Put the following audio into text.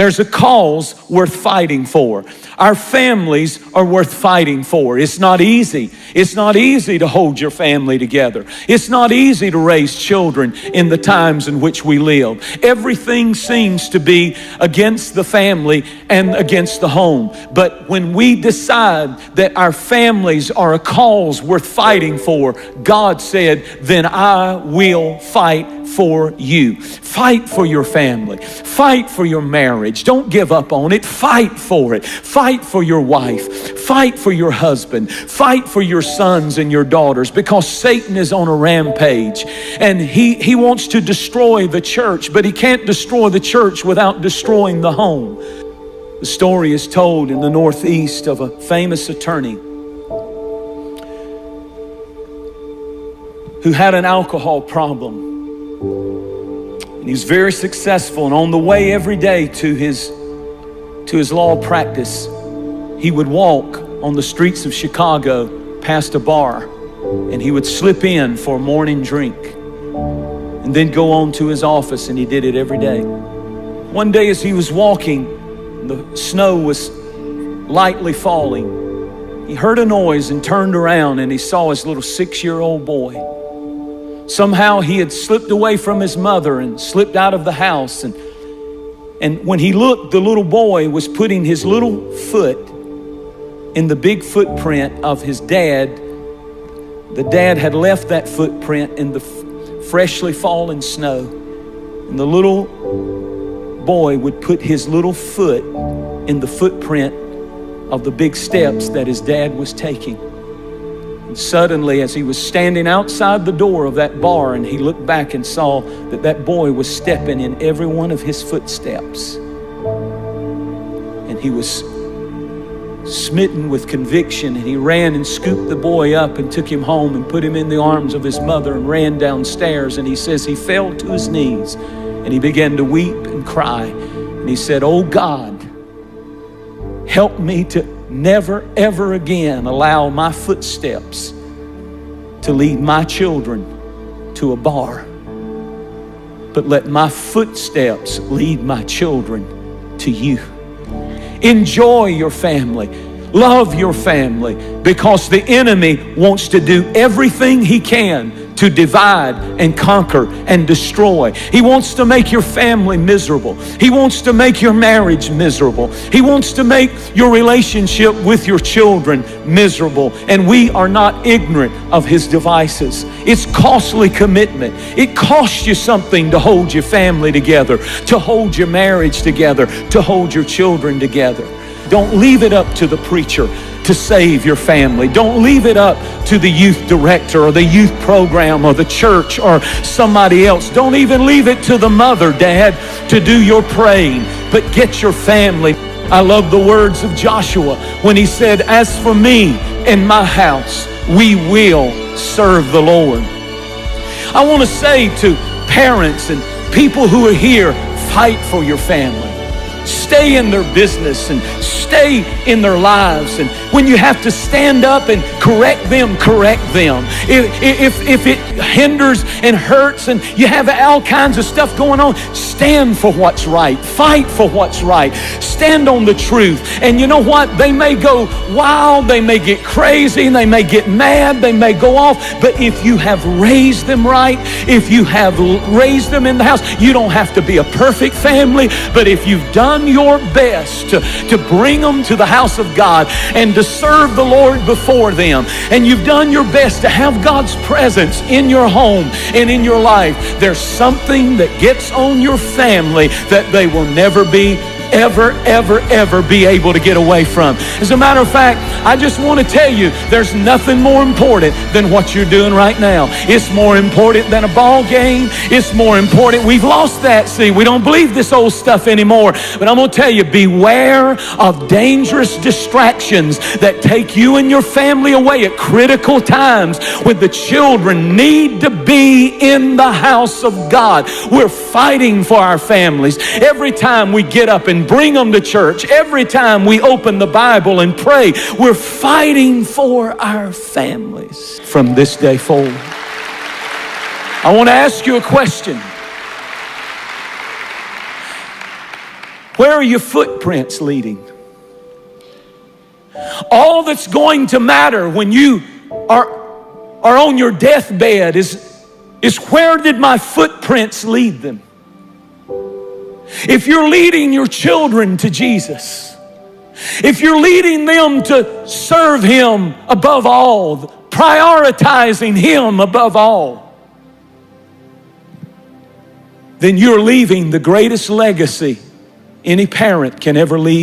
There's a cause worth fighting for. Our families are worth fighting for. It's not easy. It's not easy to hold your family together. It's not easy to raise children in the times in which we live. Everything seems to be against the family and against the home. But when we decide that our families are a cause worth fighting for, God said, then I will fight for you. Fight for your family. Fight for your marriage. Don't give up on it. Fight for it. Fight for your wife. Fight for your husband. Fight for your sons and your daughters, because Satan is on a rampage and he wants to destroy the church, but he can't destroy the church without destroying the home. The story is told in the Northeast of a famous attorney who had an alcohol problem. And he was very successful, and on the way every day to his law practice, he would walk on the streets of Chicago past a bar, and he would slip in for a morning drink and then go on to his office, and he did it every day. One day as he was walking, the snow was lightly falling. He heard a noise and turned around, and he saw his little 6-year-old boy. Somehow he had slipped away from his mother and slipped out of the house. And when he looked, the little boy was putting his little foot in the big footprint of his dad. The dad had left that footprint in the freshly fallen snow. And the little boy would put his little foot in the footprint of the big steps that his dad was taking. And suddenly, as he was standing outside the door of that bar, and he looked back and saw that that boy was stepping in every one of his footsteps. And he was smitten with conviction, and he ran and scooped the boy up and took him home and put him in the arms of his mother and ran downstairs. And he says he fell to his knees and he began to weep and cry. And he said, "Oh God, help me to never, ever again allow my footsteps to lead my children to a bar, but let my footsteps lead my children to you." Enjoy your family. Love your family, because the enemy wants to do everything he can to divide and conquer and destroy. He wants to make your family miserable. He wants to make your marriage miserable. He wants to make your relationship with your children miserable. And we are not ignorant of his devices. It's costly commitment. It costs you something to hold your family together, to hold your marriage together, to hold your children together. Don't leave it up to the preacher to save your family. Don't leave it up to the youth director or the youth program or the church or somebody else. Don't even leave it to the mother, dad, to do your praying, but get your family. I love the words of Joshua when he said, "As for me and my house, we will serve the Lord." I want to say to parents and people who are here, fight for your family. Stay in their business and stay in their lives. And when you have to stand up and correct them, correct them. If it hinders and hurts and you have all kinds of stuff going on, stand for what's right. Fight for what's right. Stand on the truth. And you know what? They may go wild, they may get crazy, they may get mad, they may go off. But if you have raised them right, if you have raised them in the house, you don't have to be a perfect family. But if you've done your best to bring them to the house of God and to serve the Lord before them, and you've done your best to have God's presence in your home and in your life, there's something that gets on your family that they will never be ever be able to get away from. As a matter of fact, I just want to tell you, there's nothing more important than what you're doing right now. It's more important than a ball game. It's more important. We've lost that. See, we don't believe this old stuff anymore. But I'm going to tell you, beware of dangerous distractions that take you and your family away at critical times when the children need to be in the house of God. We're fighting for our families. Every time we get up and bring them to church, every time we open the Bible and pray, we're fighting for our families from this day forward. I want to ask you a question. Where are your footprints leading? All that's going to matter when you are on your deathbed is where did my footprints lead them? If you're leading your children to Jesus, if you're leading them to serve Him above all, prioritizing Him above all, then you're leaving the greatest legacy any parent can ever leave.